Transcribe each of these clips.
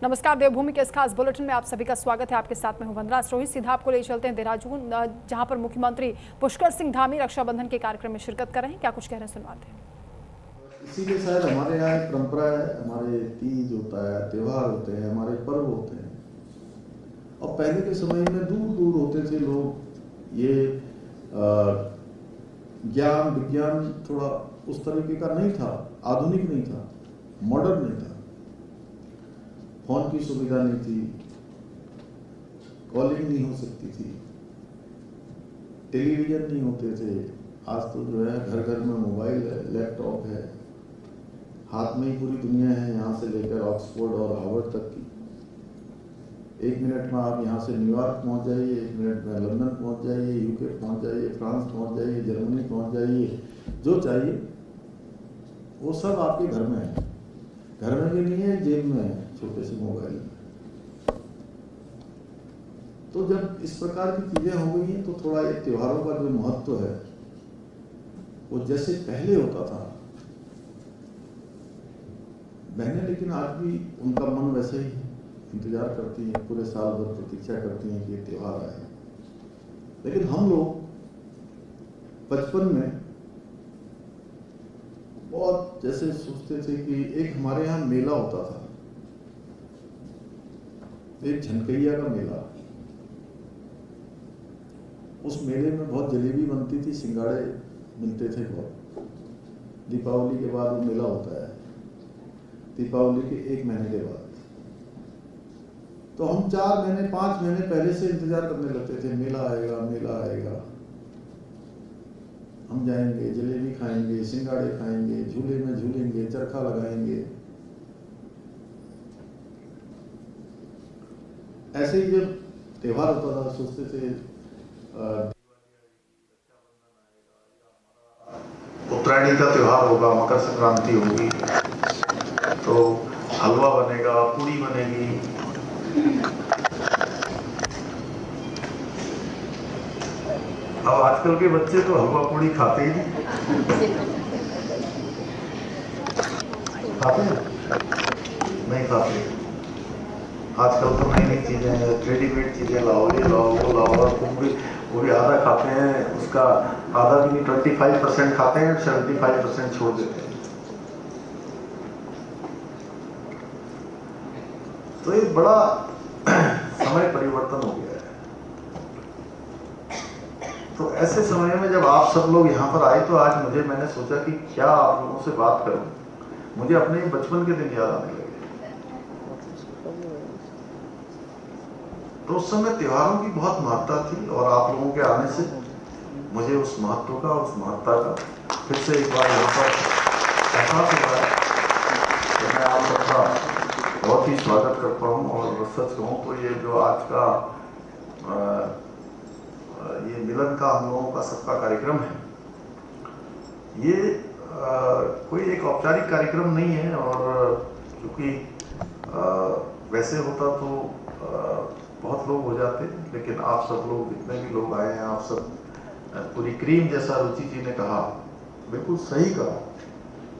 नमस्कार, देवभूमि के इस खास बुलेटिन में आप सभी का स्वागत है। आपके साथ में हूं वंदना रोहित। सीधा आपको ले चलते हैं देहरादून, जहां पर मुख्यमंत्री पुष्कर सिंह धामी रक्षाबंधन के कार्यक्रम में शिरकत कर रहे हैं। क्या कुछ कह रहे हैं, सुनवाते हैं। इसीलिए शायद हमारे यहाँ एक परंपरा है, हमारे तीज होता है, त्योहार होते हैं, हमारे पर्व होते हैं। और पहले के समय में दूर दूर होते थे लोग। ये ज्ञान विज्ञान थोड़ा उस तरीके का नहीं था, आधुनिक नहीं था, मॉडर्न नहीं था। फोन की सुविधा नहीं थी, कॉलिंग नहीं हो सकती थी, टेलीविजन नहीं होते थे। आज तो जो है घर घर में मोबाइल है, लैपटॉप है, हाथ में ही पूरी दुनिया है, यहाँ से लेकर ऑक्सफोर्ड और हार्वर्ड तक की। 1 मिनट में आप यहाँ से न्यूयॉर्क पहुँच जाइए, 1 मिनट में लंदन पहुँच जाइए, यूके पहुँच जाइए, फ्रांस पहुँच जाइए, जर्मनी पहुँच जाइए। जो चाहिए वो सब आपके घर में है। घर में भी नहीं है, जेब में है, छोटे से मोबाइल में। तो जब इस प्रकार की चीजें हो गई हैं तो थोड़ा ये त्योहारों का जो महत्व है वो जैसे पहले होता था बहनें, लेकिन आज भी उनका मन वैसे ही इंतजार करती हैं, पूरे साल भर प्रतीक्षा करती हैं कि ये त्योहार आए। लेकिन हम लोग बचपन में बहुत जैसे सोचते थे कि एक हमारे यहाँ मेला होता था, एक झनकैया का मेला। उस मेले में बहुत जलेबी बनती थी, सिंगाड़े मिलते थे बहुत। दीपावली के बाद वो मेला होता है, दीपावली के 1 महीने के बाद। तो हम 4 महीने 5 महीने पहले से इंतजार करने लगते थे, मेला आएगा मेला आएगा, हम जाएंगे, जलेबी खाएंगे, सिंगाड़े खाएंगे, झूले में झूलेंगे, चरखा लगाएंगे। ऐसे ही जब त्योहार होता था सोचते थे उत्तरायणी का त्योहार होगा, मकर संक्रांति होगी तो हलवा बनेगा, पूड़ी बनेगी। अब आजकल के बच्चे तो हलवा पूड़ी खाते ही नहीं खाते। आजकल तो नई नई चीजें हैं, रेडीमेड चीजें लाओ, ये लाओ वो लाओ, और वो भी आधा खाते हैं, उसका आधा भी नहीं 25% खाते हैं, 75% छोड़ देते हैं। तो एक बड़ा समय परिवर्तन हो गया है। तो ऐसे समय में जब आप सब लोग यहाँ पर आए तो आज मैंने सोचा कि क्या आप लोगों से बात करूं। मुझे अपने बचपन के दिन याद आने लगे। तो उस समय त्योहारों की बहुत महत्ता थी और आप लोगों के आने से मुझे उस महत्व का, उस महत्ता का फिर से एक बार यहाँ पर एहसास हुआ है। तो मैं आप सबका बहुत ही स्वागत करता हूँ। और सच कहूँ तो ये जो आज का ये मिलन का हम लोगों का सबका कार्यक्रम है, ये कोई एक औपचारिक कार्यक्रम नहीं है। और क्योंकि वैसे होता तो बहुत लोग हो जाते, लेकिन आप सब लोग जितने भी लोग आए हैं, आप सब पूरी क्रीम जैसा रुचि जी ने कहा, बिल्कुल सही कहा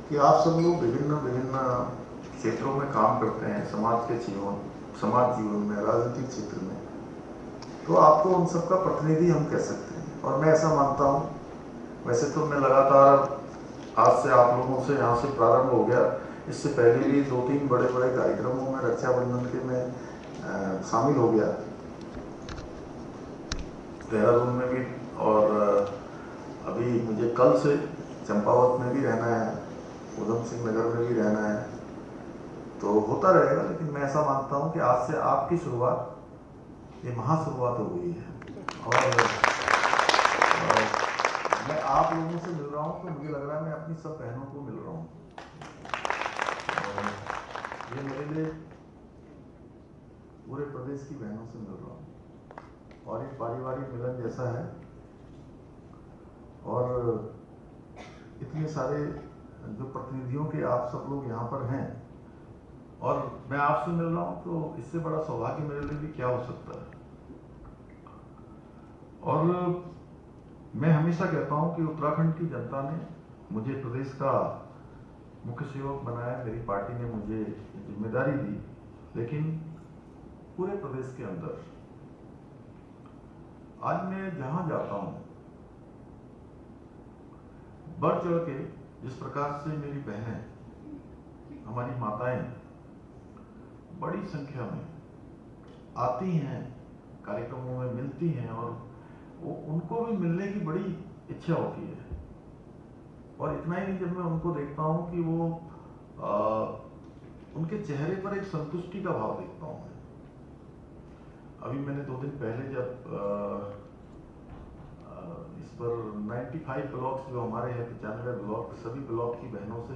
कि आप सब लोग विभिन्न विभिन्न क्षेत्रों में काम करते हैं, समाज जीवन में, राजनीतिक क्षेत्र में। तो आपको उन सबका प्रतिनिधि हम कह सकते हैं। और मैं ऐसा मानता हूँ, वैसे तो मैं लगातार आज से आप लोगों से यहाँ से प्रारंभ हो गया, इससे पहले भी 2-3 बड़े बड़े कार्यक्रमों में रक्षाबंधन के में शामिल हो गया, देहरादून में भी, और अभी मुझे कल से चंपावत में भी रहना है, उधम सिंह नगर में भी रहना है, तो होता रहेगा। लेकिन मैं ऐसा मानता हूँ कि आज से आपकी शुरुआत, ये महाशुरुआत हो गई है। और मैं आप लोगों से मिल रहा हूँ तो मुझे लग रहा है मैं अपनी सब बहनों को मिल रहा हूँ। ये मेरे लिए पूरे प्रदेश की बहनों से मिल रहा हूँ और एक पारिवारिक मिलन जैसा है। और इतने सारे जो प्रतिनिधियों के आप सब लोग यहाँ पर हैं और मैं आपसे मिल रहा हूँ, तो इससे बड़ा सौभाग्य मेरे लिए भी क्या हो सकता है। और मैं हमेशा कहता हूँ कि उत्तराखंड की जनता ने मुझे प्रदेश का मुख्य सेवक बनाया, मेरी पार्टी ने मुझे जिम्मेदारी दी, लेकिन पूरे प्रदेश के अंदर आज मैं जहां जाता हूं, बढ़ चढ़ के जिस प्रकार से मेरी बहनें, हमारी माताएं बड़ी संख्या में आती हैं, कार्यक्रमों में मिलती हैं और वो उनको भी मिलने की बड़ी इच्छा होती है। और इतना ही नहीं, जब मैं उनको देखता हूं कि वो उनके चेहरे पर एक संतुष्टि का भाव देखता हूं मैं। अभी मैंने 2 दिन पहले जब इस पर 95 ब्लॉक्स जो हमारे हैं, 95 ब्लॉक, सभी ब्लॉक की बहनों से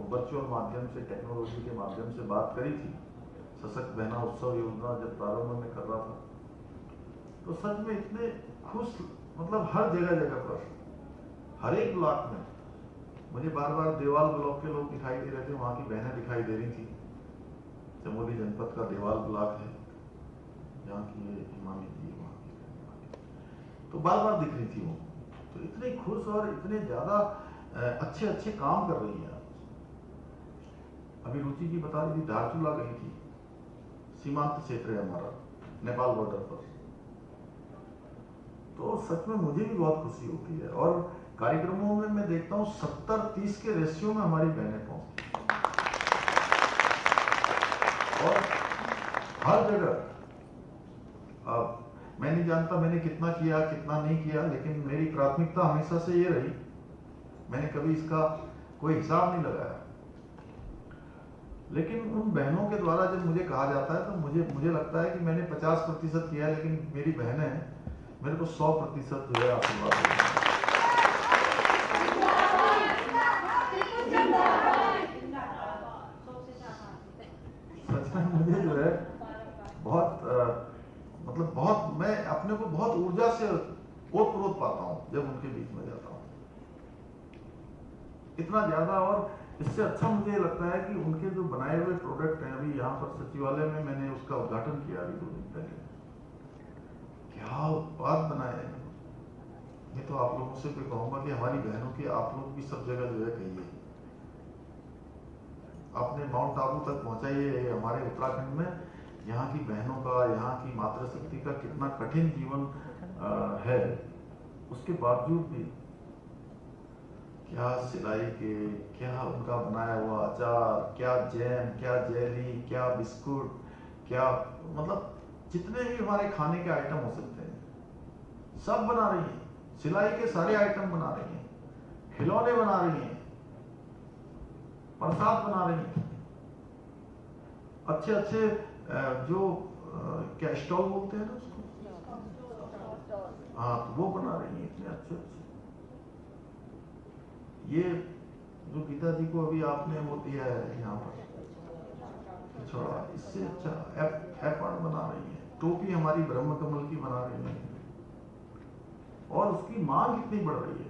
वर्चुअल माध्यम से, टेक्नोलॉजी के माध्यम से बात करी थी। सशक्त बहना उत्सव योजना जब प्रारंभ में कर रहा था, तो सच में इतने खुश, मतलब हर जगह पर, हर एक ब्लॉक में मुझे बार बार देवाल ब्लॉक के लोग दिखाई दे रहे थे, वहां की बहनें दिखाई दे रही थी। चमोली जनपद का देवाल ब्लॉक है, जहाँ की हिमानी जी, वहाँ की तो बार बार दिख रही थी वो। तो इतने खुश और इतने ज्यादा अच्छे काम कर रही है। अभी रुचि जी बता रही थी, धारचूला गई थी, सीमांत क्षेत्र है हमारा, नेपाल बॉर्डर पर। तो सच में मुझे भी बहुत खुशी होती है। और कार्यक्रमों में मैं देखता हूँ 70-30 के रेशियो में हमारी बहनें पहुंचती हैं। और हर जगह, अब मैं नहीं जानता मैंने कितना किया कितना नहीं किया, लेकिन मेरी प्राथमिकता हमेशा से ये रही, मैंने कभी इसका कोई हिसाब नहीं लगाया। लेकिन उन बहनों के द्वारा जब मुझे कहा जाता है, तो मुझे लगता है कि मैंने 50% किया, लेकिन मेरी बहनें मेरे को 100% जो है आशीर्वाद देती हैं। सच में मुझे जो है बहुत मतलब बहुत, मैं अपने को बहुत ऊर्जा से ओत-प्रोत पाता हूँ जब उनके बीच में जाता हूँ, इतना ज्यादा। और इससे अच्छा मुझे लगता है कि उनके जो बनाए हुए प्रोडक्ट हैं, अभी यहाँ पर सचिवालय में मैंने उसका उद्घाटन किया अभी 2 दिन पहले। क्या उत्पाद बनाए हैं। मैं तो आप लोगों से भी कहूंगा कि हमारी बहनों की आप लोग भी सब जगह जो है कहिए, अपने माउंट आबू तक पहुंचाइए। हमारे उत्तराखंड में यहाँ की बहनों का, यहाँ की मातृशक्ति का कितना कठिन जीवन है, उसके बावजूद भी क्या सिलाई के, क्या उनका बनाया हुआ अचार, क्या जैम, क्या जेली, क्या बिस्कुट, क्या मतलब जितने भी हमारे खाने के आइटम हो सकते हैं सब बना रही हैं। सिलाई के सारे आइटम बना रही हैं, खिलौने बना रही हैं, प्रसाद बना रही हैं, अच्छे जो क्या स्टॉल बोलते हैं ना उसको, हाँ, तो वो बना रही हैं इतने अच्छे। ये जो गीता जी को अभी आपने वो दिया है यहाँ पर छोड़ा, इससे अच्छा एप्पल बना रही है, टोपी हमारी ब्रह्म कमल की बना रही है, और उसकी मांग कितनी बढ़ रही है।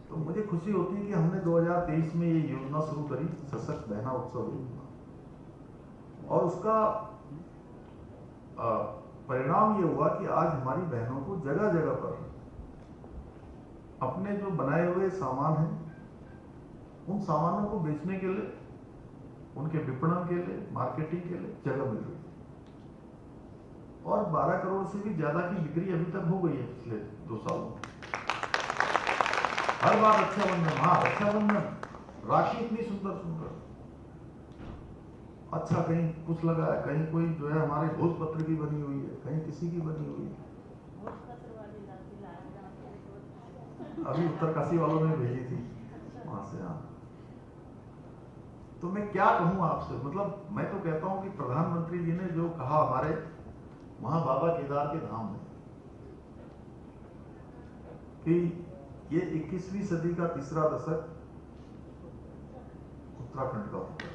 तो मुझे खुशी होती है कि हमने 2023 में ये योजना शुरू करी, सशक्त बहना उत्सव योजना, और उसका परिणाम ये हुआ कि आज हमारी बहनों को जगह जगह पर अपने जो बनाए हुए सामान हैं, उन सामानों को बेचने के लिए, उनके विपणन के लिए, मार्केटिंग के लिए जगह मिल रही है। और 12 करोड़ से भी ज्यादा की बिक्री अभी तक हो गई है पिछले 2 सालों में। हर बार रक्षाबंधन, हाँ रक्षाबंधन, राखी इतनी सुंदर, अच्छा कहीं कुछ लगा है, कहीं कोई जो है हमारे भोजपत्र की बनी हुई है, कहीं किसी की बनी हुई है। अभी उत्तरकाशी वालों ने भेजी थी वहां से। हाँ, तो मैं क्या कहूं आपसे, मतलब मैं तो कहता हूं कि प्रधानमंत्री जी ने जो कहा हमारे वहां बाबा केदार के धाम में कि ये 21वीं सदी का तीसरा दशक उत्तराखंड का होगा।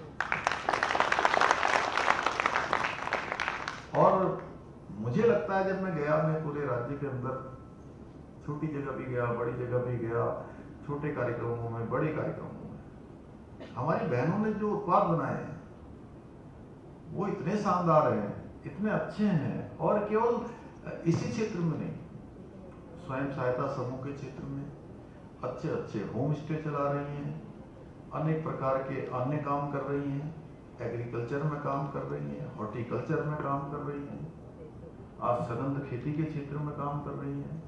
और मुझे लगता है जब मैं गया, मैं पूरे राज्य के अंदर छोटी जगह भी गया, बड़ी जगह भी गया, छोटे कार्यक्रमों में, बड़े कार्यक्रमों में, हमारी बहनों ने जो उत्पाद बनाए हैं वो इतने शानदार हैं, इतने अच्छे हैं। और केवल इसी क्षेत्र में नहीं, स्वयं सहायता समूह के क्षेत्र में अच्छे होम स्टे चला रही हैं, अनेक प्रकार के अन्य काम कर रही हैं, एग्रीकल्चर में काम कर रही हैं, हॉर्टिकल्चर में काम कर रही हैं, आज सघन खेती के क्षेत्र में काम कर रही हैं,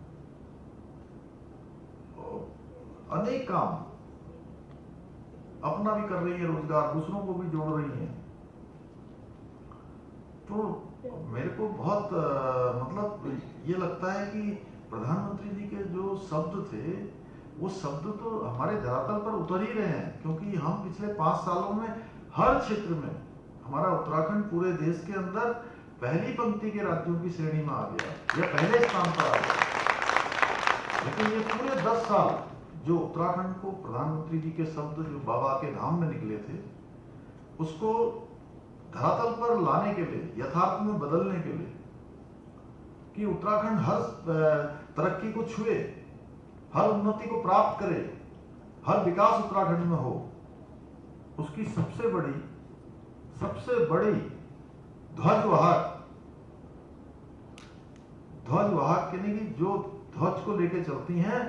अनेक काम अपना भी कर रही है, रोजगार दूसरों को भी जोड़ रही हैं। तो मेरे को बहुत मतलब ये लगता है कि प्रधानमंत्री जी के जो शब्द थे वो शब्द तो हमारे धरातल पर उतर ही रहे हैं, क्योंकि हम पिछले 5 सालों में हर क्षेत्र में हमारा उत्तराखंड पूरे देश के अंदर पहली पंक्ति के राज्यों की श्रेणी में आ गया, यह पहले स्थान पर आ गया। लेकिन ये पूरे 10 साल जो उत्तराखंड को प्रधानमंत्री जी के शब्द जो बाबा के धाम में निकले थे, उसको धरातल पर लाने के लिए, यथार्थ में बदलने के लिए, कि उत्तराखंड हर तरक्की को छुए, हर उन्नति को प्राप्त करे, हर विकास उत्तराखंड में हो, उसकी सबसे बड़ी ध्वजवाहक यानी कि जो ध्वज को लेके चलती हैं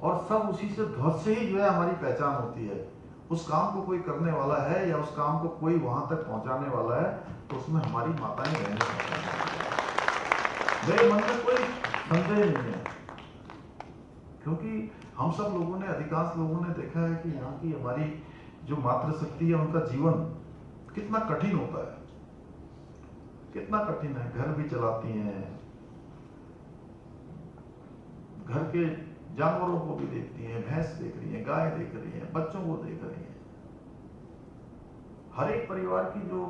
और सब उसी से ध्वज से ही जो है हमारी पहचान होती है। उस काम को कोई करने वाला है या उस काम को कोई वहां तक पहुंचाने वाला है तो उसमें हमारी माताएं रहने वाली हैं। मेरे मन में कोई संदेह नहीं है, क्योंकि हम सब लोगों ने, अधिकांश लोगों ने देखा है कि यहाँ की हमारी जो मातृशक्ति है उनका जीवन कितना कठिन होता है, कितना कठिन है। घर भी चलाती हैं, घर के जानवरों को भी देखती हैं, भैंस देख रही हैं, गाय देख रही हैं, बच्चों को देख रही हैं। हर एक परिवार की जो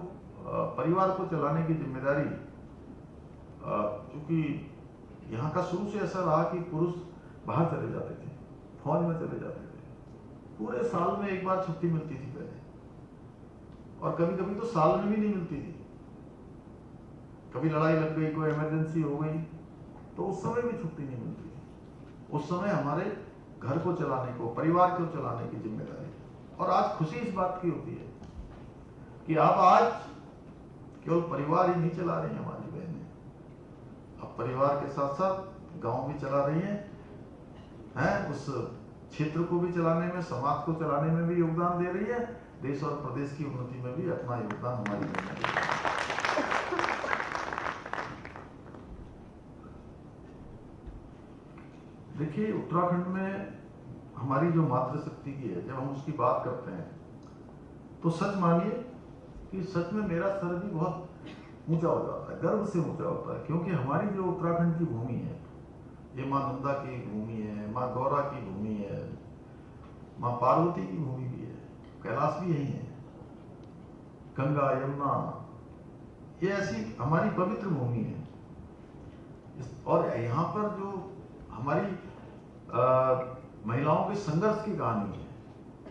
परिवार को चलाने की जिम्मेदारी, क्योंकि यहाँ का शुरू से ऐसा रहा कि पुरुष बाहर चले जाते थे, फौज में चले जाते थे, पूरे साल में एक बार छुट्टी मिलती थी पहले, और कभी कभी तो साल में भी नहीं मिलती थी। कभी लड़ाई लग गई, कोई इमरजेंसी हो गई तो उस समय भी छुट्टी नहीं मिलती थी। उस समय हमारे घर को चलाने को, परिवार को चलाने की जिम्मेदारी। और आज खुशी इस बात की होती है कि आप आज केवल परिवार ही नहीं चला रही हैं हमारी बहनें, अब परिवार के साथ साथ गांव भी चला रही हैं, उस क्षेत्र को भी चलाने में, समाज को चलाने में भी योगदान दे रही है, देश और प्रदेश की उन्नति में भी अपना योगदान हमारी बहनें दे रही है। देखिए, उत्तराखंड में हमारी जो मातृशक्ति की है, जब हम उसकी बात करते हैं तो सच मानिए कि सच में मेरा सर भी बहुत ऊंचा हो जाता है, गर्व से ऊंचा होता है, क्योंकि हमारी जो उत्तराखंड की भूमि है, ये माँ नंदा की भूमि है, माँ गौरा की भूमि है, माँ पार्वती की भूमि भी है, कैलाश भी यही है, गंगा यमुना, ये ऐसी हमारी पवित्र भूमि है। और यहाँ पर जो हमारी महिलाओं के संघर्ष की कहानी है,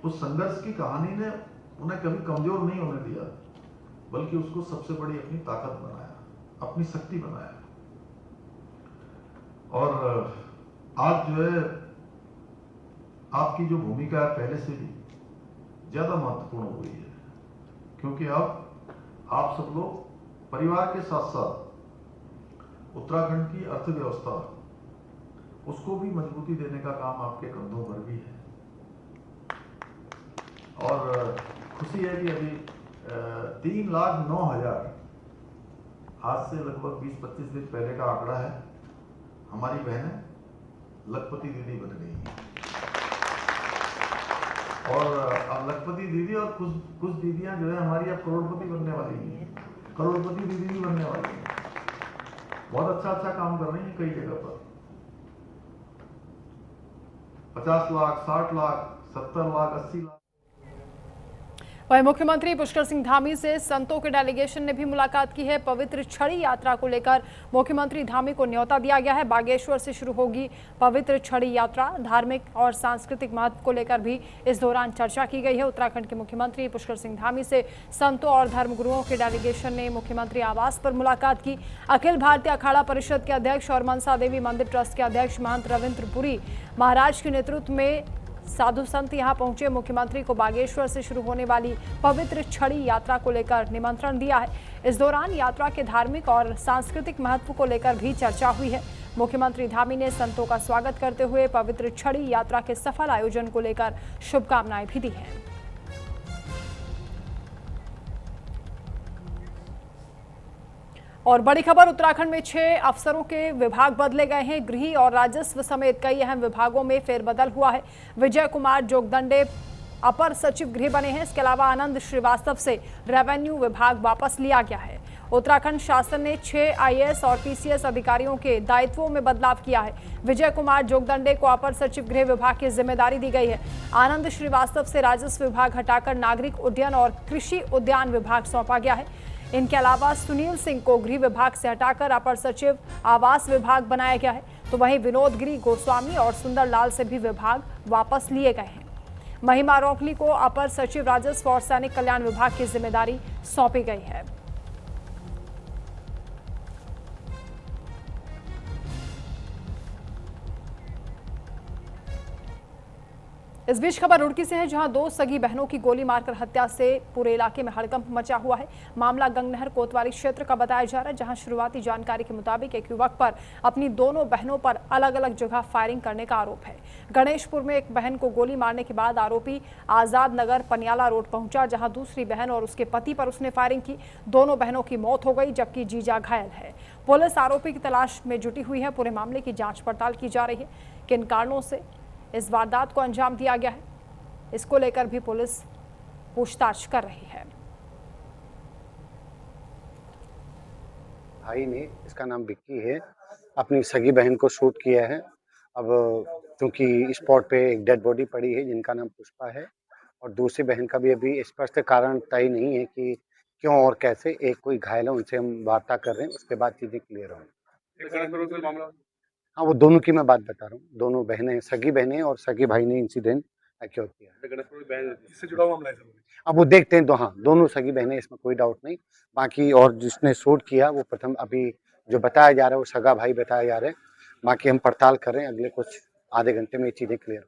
उस संघर्ष की कहानी ने उन्हें कभी कमजोर नहीं होने दिया, बल्कि उसको सबसे बड़ी अपनी ताकत बनाया, अपनी शक्ति बनाया। और आज जो है आपकी जो भूमिका है पहले से भी ज्यादा महत्वपूर्ण हो गई है, क्योंकि अब आप सब लोग परिवार के साथ साथ उत्तराखंड की अर्थव्यवस्था, उसको भी मजबूती देने का काम आपके कंधों पर भी है। और खुशी है कि अभी 3,09,000, आज से लगभग 20-25 दिन पहले का आंकड़ा है, हमारी बहनें लखपति दीदी बन गई हैं। और अब लखपति दीदी और कुछ दीदियां जो है हमारी अब करोड़पति बनने वाली हैं, करोड़पति दीदी भी बनने वाली हैं। बहुत अच्छा काम कर रही हैं कई जगह पर, 50 लाख, 60 लाख, 70 लाख, 80 लाख। वहीं मुख्यमंत्री पुष्कर सिंह धामी से संतों के डेलीगेशन ने भी मुलाकात की है। पवित्र छड़ी यात्रा को लेकर मुख्यमंत्री धामी को न्योता दिया गया है। बागेश्वर से शुरू होगी पवित्र छड़ी यात्रा। धार्मिक और सांस्कृतिक महत्व को लेकर भी इस दौरान चर्चा की गई है। उत्तराखंड के मुख्यमंत्री पुष्कर सिंह धामी से संतों और धर्मगुरुओं के डेलीगेशन ने मुख्यमंत्री आवास पर मुलाकात की। अखिल भारतीय अखाड़ा परिषद के अध्यक्ष और मनसा देवी मंदिर ट्रस्ट के अध्यक्ष महंत रविंद्र पुरी महाराज के नेतृत्व में साधु संत यहां पहुंचे। मुख्यमंत्री को बागेश्वर से शुरू होने वाली पवित्र छड़ी यात्रा को लेकर निमंत्रण दिया है। इस दौरान यात्रा के धार्मिक और सांस्कृतिक महत्व को लेकर भी चर्चा हुई है। मुख्यमंत्री धामी ने संतों का स्वागत करते हुए पवित्र छड़ी यात्रा के सफल आयोजन को लेकर शुभकामनाएं भी दी हैं। और बड़ी खबर, उत्तराखंड में 6 अफसरों के विभाग बदले गए हैं। गृह और राजस्व समेत कई अहम विभागों में फेरबदल हुआ है। विजय कुमार जोगदंडे अपर सचिव गृह बने हैं। इसके अलावा आनंद श्रीवास्तव से रेवेन्यू विभाग वापस लिया गया है। उत्तराखंड शासन ने 6 आईएएस और पीसीएस अधिकारियों के दायित्वों में बदलाव किया है। विजय कुमार जोगदंडे को अपर सचिव गृह विभाग की जिम्मेदारी दी गई है। आनंद श्रीवास्तव से राजस्व विभाग हटाकर नागरिक उड्डयन और कृषि उद्यान विभाग सौंपा गया है। इनके अलावा सुनील सिंह को गृह विभाग से हटाकर अपर सचिव आवास विभाग बनाया गया है। तो वहीं विनोद गिरी गोस्वामी और सुंदर लाल से भी विभाग वापस लिए गए हैं। महिमा रोकली को अपर सचिव राजस्व और सैनिक कल्याण विभाग की जिम्मेदारी सौंपी गई है। इस बीच खबर रुड़की से है, जहां 2 सगी बहनों की गोली मारकर हत्या से पूरे इलाके में हड़कंप मचा हुआ है। मामला गंगनहर कोतवाली क्षेत्र का बताया जा रहा है, जहां शुरुआती जानकारी के मुताबिक एक युवक पर अपनी दोनों बहनों पर अलग अलग जगह फायरिंग करने का आरोप है। गणेशपुर में एक बहन को गोली मारने के बाद आरोपी आजाद नगर पनियाला रोड पहुंचा, जहां दूसरी बहन और उसके पति पर उसने फायरिंग की। दोनों बहनों की मौत हो गई, जबकि जीजा घायल है। पुलिस आरोपी की तलाश में जुटी हुई है। पूरे मामले की जांच पड़ताल की जा रही है। किन कारणों से इस वारदात को अंजाम दिया गया है, इसको लेकर भी पुलिस पूछताछ कर रही है। भाई ने, इसका नाम विक्की है, अपनी सगी बहन को शूट किया है। अब क्योंकि स्पॉट पे एक डेड बॉडी पड़ी है जिनका नाम पुष्पा है, और दूसरी बहन का भी अभी स्पष्ट कारण तय नहीं है कि क्यों और कैसे। एक कोई घायल है, उनसे हम वार्ता कर रहे हैं, उसके बाद चीजें क्लियर होंगी। हाँ, वो दोनों की मैं बात बता रहा हूँ। दोनों बहनें, सगी बहनें और सगी भाई ने इंसिडेंट एक्योर किया। इससे जुड़ा हुआ मामला है। अब वो देखते हैं। हाँ, दोनों सगी बहनें, इसमें कोई डाउट नहीं। बाकी और जिसने शूट किया वो प्रथम अभी जो बताया जा रहा है वो सगा भाई बताया जा रहा है। बाकी हम पड़ताल कर रहे हैं, अगले कुछ आधे घंटे में ये चीजें क्लियर।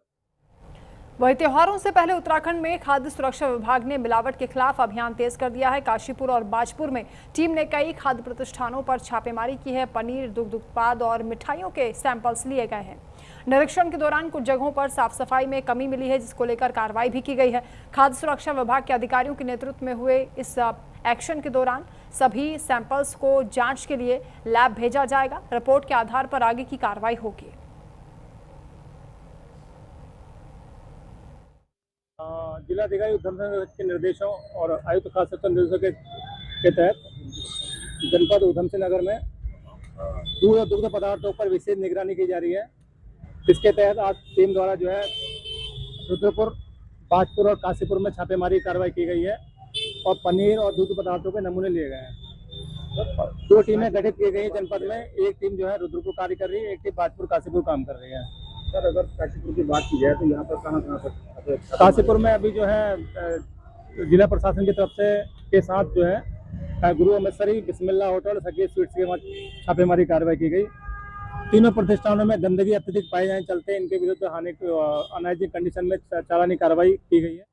वही त्योहारों से पहले उत्तराखंड में खाद्य सुरक्षा विभाग ने मिलावट के खिलाफ अभियान तेज कर दिया है। काशीपुर और बाजपुर में टीम ने कई खाद्य प्रतिष्ठानों पर छापेमारी की है। पनीर, दुग्ध उत्पाद और मिठाइयों के सैंपल्स लिए गए हैं। निरीक्षण के दौरान कुछ जगहों पर साफ सफाई में कमी मिली है, जिसको लेकर कार्रवाई भी की गई है। खाद्य सुरक्षा विभाग के अधिकारियों के नेतृत्व में हुए इस एक्शन के दौरान सभी सैंपल्स को जांच के लिए लैब भेजा जाएगा। रिपोर्ट के आधार पर आगे की कार्रवाई होगी। जिलाधिकारी उधम सिंह के निर्देशों और आयुक्त खाद्य सुरक्षा निर्देशों के तहत जनपद उधम सिंह नगर में दूध और दुग्ध पदार्थों पर विशेष निगरानी की जा रही है। इसके तहत आज टीम द्वारा जो है रुद्रपुर, बाजपुर और काशीपुर में छापेमारी कार्रवाई की गई है और पनीर और दूध पदार्थों के नमूने लिए गए हैं। 2 टीमें गठित की गई हैं जनपद में। एक टीम जो है रुद्रपुर कार्य कर रही है, एक टीम बाजपुर काशीपुर काम कर रही है। सर, अगर काशीपुर की बात की जाए तो यहाँ पर कहाँ पर? काशीपुर में अभी जो है जिला प्रशासन की तरफ से के साथ जो है गुरु अमृतसरी, बिस्मिल्लाह होटल, सकी स्वीट्स के वहाँ छापेमारी कार्रवाई की गई। तीनों प्रतिष्ठानों में गंदगी अत्यधिक पाए जाने चलते इनके विरुद्ध अनहाइजीनिक कंडीशन में चालानी कार्रवाई की गई है।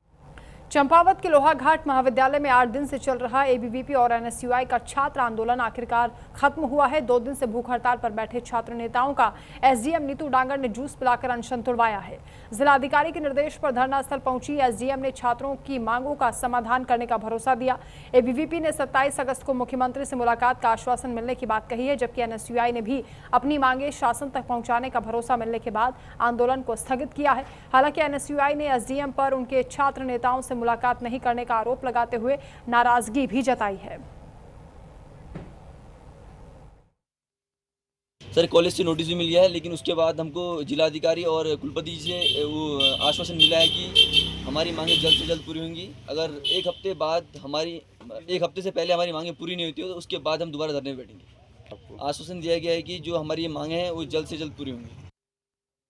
चंपावत के लोहाघाट महाविद्यालय में 8 दिन से चल रहा एबीवीपी और एनएसयूआई का छात्र आंदोलन आखिरकार खत्म हुआ है। 2 दिन से भूख हड़ताल पर बैठे छात्र नेताओं का एसडीएम नीतू डांगर ने जूस पिलाकर अनशन तुड़वाया है। जिलाधिकारी के निर्देश पर धरना स्थल पहुंची एसडीएम ने छात्रों की मांगों का समाधान करने का भरोसा दिया। एबीवीपी ने 27 अगस्त को मुख्यमंत्री से मुलाकात का आश्वासन मिलने की बात कही है, जबकि एनएसयूआई ने भी अपनी मांगे शासन तक पहुंचाने का भरोसा मिलने के बाद आंदोलन को स्थगित किया है। हालांकि एनएसयूआई ने एसडीएम पर उनके छात्र नेताओं से मुलाकात नहीं करने का आरोप लगाते हुए नाराजगी भी जताई है। सर, कॉलेज से नोटिस भी मिल गया है, लेकिन उसके बाद हमको जिलाधिकारी और कुलपति जी से वो आश्वासन मिला है कि हमारी मांगें जल्द से जल्द पूरी होंगी। अगर एक हफ्ते से पहले हमारी मांगें पूरी नहीं होती हो तो उसके बाद हम दोबारा धरने में बैठेंगे। आश्वासन दिया गया है कि जो हमारी मांगें हैं वो जल्द से जल्द पूरी होंगी।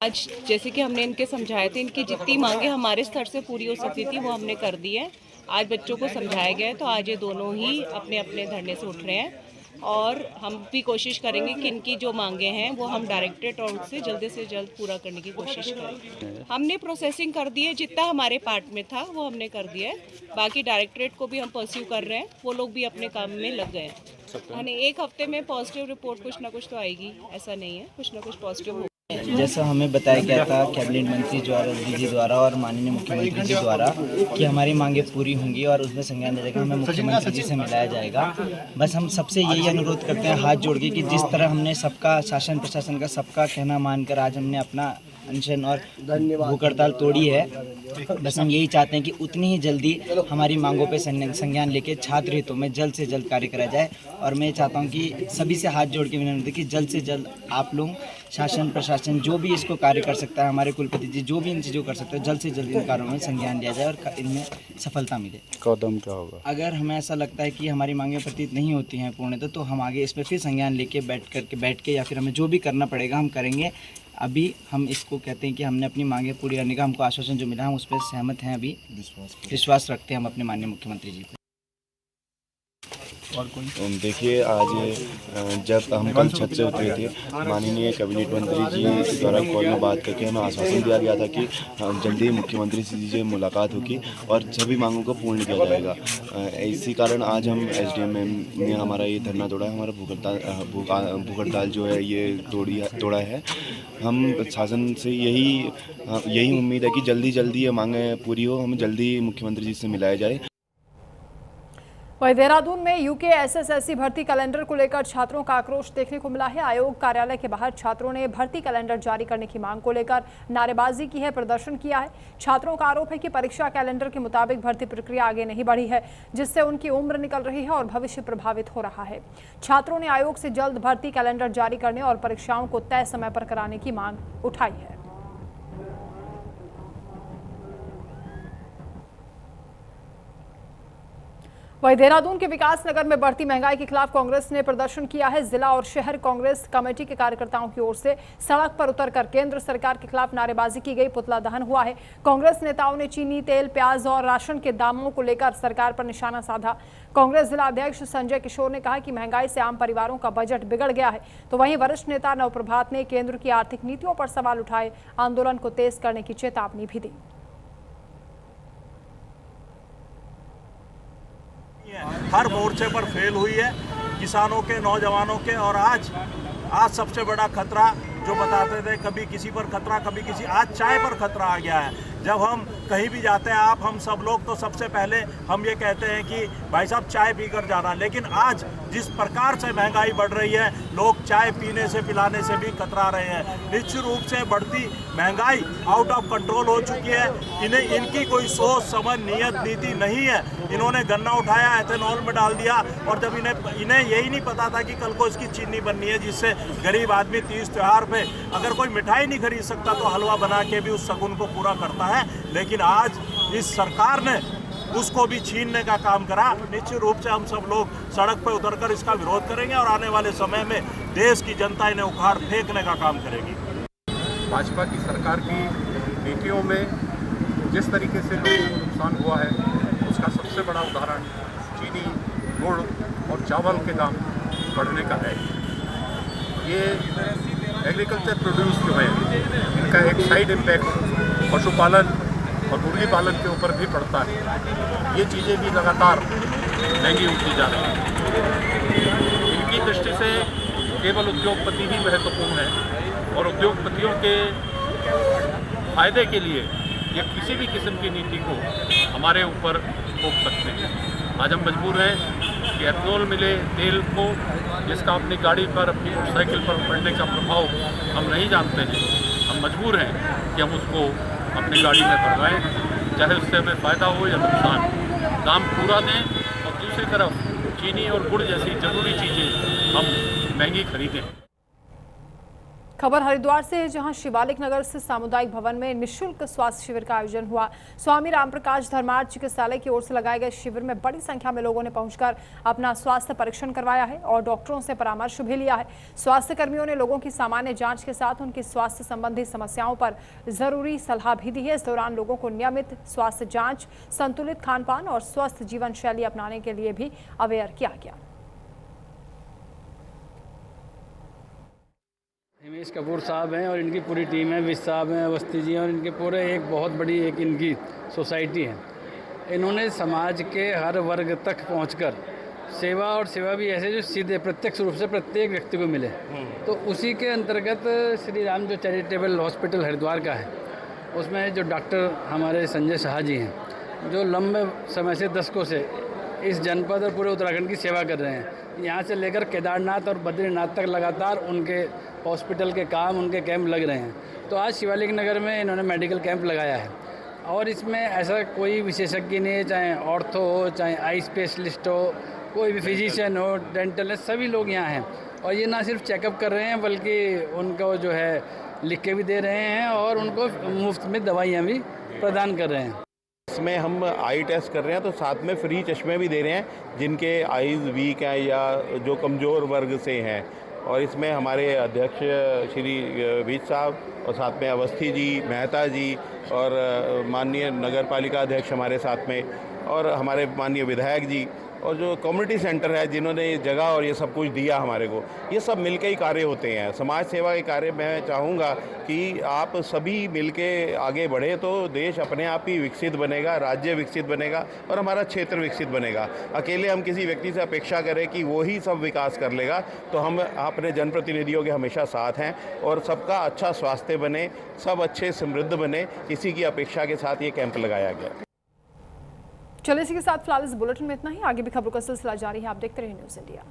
आज जैसे कि हमने इनके समझाए थे, इनकी जितनी मांगे हमारे स्तर से पूरी हो सकती थी वो हमने कर दी है। आज बच्चों को समझाया गया है, तो आज ये दोनों ही अपने अपने धरने से उठ रहे हैं और हम भी कोशिश करेंगे कि इनकी जो मांगे हैं वो हम डायरेक्टरेट और उससे जल्द से जल्द पूरा करने की कोशिश करें। हमने प्रोसेसिंग कर दी है, जितना हमारे पार्ट में था वो हमने कर दिया है। बाकी डायरेक्टरेट को भी हम परस्यू कर रहे हैं, वो लोग भी अपने काम में लग गए हैं। यानी 1 हफ्ते में पॉजिटिव रिपोर्ट कुछ ना कुछ तो आएगी, ऐसा नहीं है, कुछ ना कुछ पॉजिटिव होगा। जैसा हमें बताया गया था कैबिनेट मंत्री जी द्वारा और माननीय मुख्यमंत्री जी द्वारा कि हमारी मांगे पूरी होंगी और उसमें संज्ञान लिया जाएगा, हमें मुख्यमंत्री जी से मिलाया जाएगा। बस हम सबसे यही अनुरोध करते हैं हाथ जोड़ के कि जिस तरह हमने सबका शासन प्रशासन का सबका कहना मानकर आज हमने अपना अनशन और भूख हड़ताल तोड़ी है, बस हम यही चाहते हैं कि उतनी ही जल्दी हमारी मांगों पे संज्ञान लेके छात्र हितों में जल्द से जल्द कार्य करा जाए। और मैं चाहता हूं कि सभी से हाथ जोड़ के विनम्र कि जल्द से जल्द आप लोग शासन प्रशासन जो भी इसको कार्य कर सकता है, हमारे कुलपति जी जो भी इन चीज़ों कर सकते हैं, जल्द से जल्द इन कार्यों में संज्ञान लिया जाए और इनमें सफलता मिले। कदम क्या होगा? अगर हमें ऐसा लगता है कि हमारी मांगें प्रतीत नहीं होती हैं पूर्णतः, तो हम आगे इस पर फिर संज्ञान लेके बैठ के या फिर हमें जो भी करना पड़ेगा हम करेंगे। अभी हम इसको कहते हैं कि हमने अपनी मांगे पूरी करने का हमको आश्वासन जो मिला हम उस पर सहमत हैं, अभी विश्वास रखते हैं हम अपने माननीय मुख्यमंत्री जी पर। देखिए, आज जब हम कल छत से उतरे थे, माननीय कैबिनेट मंत्री जी द्वारा कॉल में बात करके हमें आश्वासन दिया गया था कि जल्दी मुख्यमंत्री जी से मुलाकात होगी और सभी मांगों को पूर्ण किया जाएगा। इसी कारण आज हम SDM ने हमारा ये धरना तोड़ा है, हमारा भूख हड़ताल जो है ये तोड़ा है। हम शासन से यही उम्मीद है कि जल्दी ये मांगें पूरी हो, हमें जल्दी मुख्यमंत्री जी से मिलाया जाए। वहीं देहरादून में यूके SSSC भर्ती कैलेंडर को लेकर छात्रों का आक्रोश देखने को मिला है। आयोग कार्यालय के बाहर छात्रों ने भर्ती कैलेंडर जारी करने की मांग को लेकर नारेबाजी की है, प्रदर्शन किया है। छात्रों का आरोप है कि परीक्षा कैलेंडर के मुताबिक भर्ती प्रक्रिया आगे नहीं बढ़ी है, जिससे उनकी उम्र निकल रही है और भविष्य प्रभावित हो रहा है। छात्रों ने आयोग से जल्द भर्ती कैलेंडर जारी करने और परीक्षाओं को तय समय पर कराने की मांग उठाई है। वहीं देहरादून के विकास नगर में बढ़ती महंगाई के खिलाफ कांग्रेस ने प्रदर्शन किया है। जिला और शहर कांग्रेस कमेटी के कार्यकर्ताओं की ओर से सड़क पर उतरकर केंद्र सरकार के खिलाफ नारेबाजी की गई, पुतला दहन हुआ है। कांग्रेस नेताओं ने चीनी, तेल, प्याज और राशन के दामों को लेकर सरकार पर निशाना साधा। कांग्रेस जिला अध्यक्ष संजय किशोर ने कहा कि महंगाई से आम परिवारों का बजट बिगड़ गया है, तो वहीं वरिष्ठ नेता नवप्रभात ने केंद्र की आर्थिक नीतियों पर सवाल उठाए, आंदोलन को तेज करने की चेतावनी भी दी। हर मोर्चे पर फेल हुई है, किसानों के, नौजवानों के। और आज सबसे बड़ा खतरा जो बताते थे, कभी किसी पर खतरा कभी किसी, आज चाय पर खतरा आ गया है। जब हम कहीं भी जाते हैं हम सब लोग, तो सबसे पहले हम ये कहते हैं कि भाई साहब चाय पीकर जाना। लेकिन आज जिस प्रकार से महंगाई बढ़ रही है, लोग चाय पीने से पिलाने से भी कतरा रहे हैं। निश्चित रूप से बढ़ती महंगाई आउट ऑफ कंट्रोल हो चुकी है। इनकी कोई सोच समझ नियत नीति नहीं है। इन्होंने गन्ना उठाया, एथेनॉल में डाल दिया, और जब इन्हें यही नहीं पता था कि कल को इसकी चीनी बननी है, जिससे गरीब आदमी तीज त्योहार पे अगर कोई मिठाई नहीं खरीद सकता तो हलवा बना के भी उस शगुन को पूरा करता है। लेकिन आज इस सरकार ने उसको भी छीनने का काम करा। निश्चित रूप से हम सब लोग सड़क पर उतरकर इसका विरोध करेंगे और आने वाले समय में देश की जनता इन्हें उखाड़ फेंकने का काम करेगी। भाजपा की सरकार की नीतियों में जिस तरीके से लोगों को नुकसान हुआ है, उसका सबसे बड़ा उदाहरण चीनी, गुड़ और चावल के दाम बढ़ने का है। ये एग्रीकल्चर प्रोड्यूस जो है, इनका एक साइड इम्पैक्ट पशुपालन और मुर्गी पालन के ऊपर भी पड़ता है। ये चीज़ें भी लगातार महंगी होती जा रही हैं। इनकी दृष्टि से केवल उद्योगपति ही महत्वपूर्ण है और उद्योगपतियों के फायदे के लिए ये किसी भी किस्म की नीति को हमारे ऊपर थोप सकते हैं। आज हम मजबूर हैं कि एथेनॉल मिले तेल को, जिसका अपनी गाड़ी पर, अपनी मोटरसाइकिल पर पड़ने का प्रभाव हम नहीं जानते हैं। हम मजबूर हैं कि हम उसको अपनी गाड़ी में भरवाएं, चाहे उससे हमें फ़ायदा हो या नुकसान। दाम पूरा दें और दूसरी तरफ चीनी और गुड़ जैसी ज़रूरी चीज़ें हम महंगी खरीदें। खबर हरिद्वार से है, जहां शिवालिक नगर से सामुदायिक भवन में निःशुल्क स्वास्थ्य शिविर का आयोजन हुआ। स्वामी रामप्रकाश धर्मार्थ चिकित्सालय की ओर से लगाए गए शिविर में बड़ी संख्या में लोगों ने पहुंचकर अपना स्वास्थ्य परीक्षण करवाया है और डॉक्टरों से परामर्श भी लिया है। स्वास्थ्य कर्मियों ने लोगों की सामान्य जांच के साथ उनकी स्वास्थ्य संबंधी समस्याओं पर जरूरी सलाह भी दी है। इस दौरान लोगों को नियमित स्वास्थ्य जाँच, संतुलित खान पान और स्वस्थ जीवन शैली अपनाने के लिए भी अवेयर किया गया। हिमेश कपूर साहब हैं और इनकी पूरी टीम है, विश साहब हैं, अवस्थी जी हैं, और इनके पूरे एक बहुत बड़ी इनकी सोसाइटी है। इन्होंने समाज के हर वर्ग तक पहुंचकर सेवा और सेवा भी ऐसे जो सीधे प्रत्यक्ष रूप से प्रत्येक व्यक्ति को मिले। तो उसी के अंतर्गत श्री राम जो चैरिटेबल हॉस्पिटल हरिद्वार का है, उसमें जो डॉक्टर हमारे संजय शाह जी हैं, जो लंबे समय से दशकों से इस जनपद और पूरे उत्तराखंड की सेवा कर रहे हैं। यहाँ से लेकर केदारनाथ और बद्रीनाथ तक लगातार उनके हॉस्पिटल के काम, उनके कैंप लग रहे हैं। तो आज शिवालिक नगर में इन्होंने मेडिकल कैंप लगाया है और इसमें ऐसा कोई विशेषज्ञ नहीं है, चाहे ऑर्थो हो, चाहे आई स्पेशलिस्ट हो, कोई भी फिजिशियन हो, डेंटल है, सभी लोग यहाँ हैं। और ये ना सिर्फ चेकअप कर रहे हैं बल्कि उनको जो है लिख के भी दे रहे हैं और उनको मुफ्त में दवाइयाँ भी प्रदान कर रहे हैं। इसमें हम आई टेस्ट कर रहे हैं तो साथ में फ्री चश्मे भी दे रहे हैं जिनके आईज़ वीक हैं या जो कमज़ोर वर्ग से हैं। और इसमें हमारे अध्यक्ष श्री बीज साहब और साथ में अवस्थी जी, मेहता जी और माननीय नगर पालिका अध्यक्ष हमारे साथ में, और हमारे माननीय विधायक जी, और जो कम्युनिटी सेंटर है जिन्होंने ये जगह और ये सब कुछ दिया हमारे को, ये सब मिलके ही कार्य होते हैं। समाज सेवा के कार्य मैं चाहूँगा कि आप सभी मिलके आगे बढ़े तो देश अपने आप ही विकसित बनेगा, राज्य विकसित बनेगा और हमारा क्षेत्र विकसित बनेगा। अकेले हम किसी व्यक्ति से अपेक्षा करें कि वो ही सब विकास कर लेगा तो हम अपने जनप्रतिनिधियों के हमेशा साथ हैं और सबका अच्छा स्वास्थ्य बने, सब अच्छे समृद्ध बने, इसी की अपेक्षा के साथ ये कैंप लगाया गया। चलिए इसी के साथ फिलहाल इस बुलेटिन में इतना ही। आगे भी खबरों का सिलसिला जारी है, आप देखते रहिए न्यूज़ इंडिया।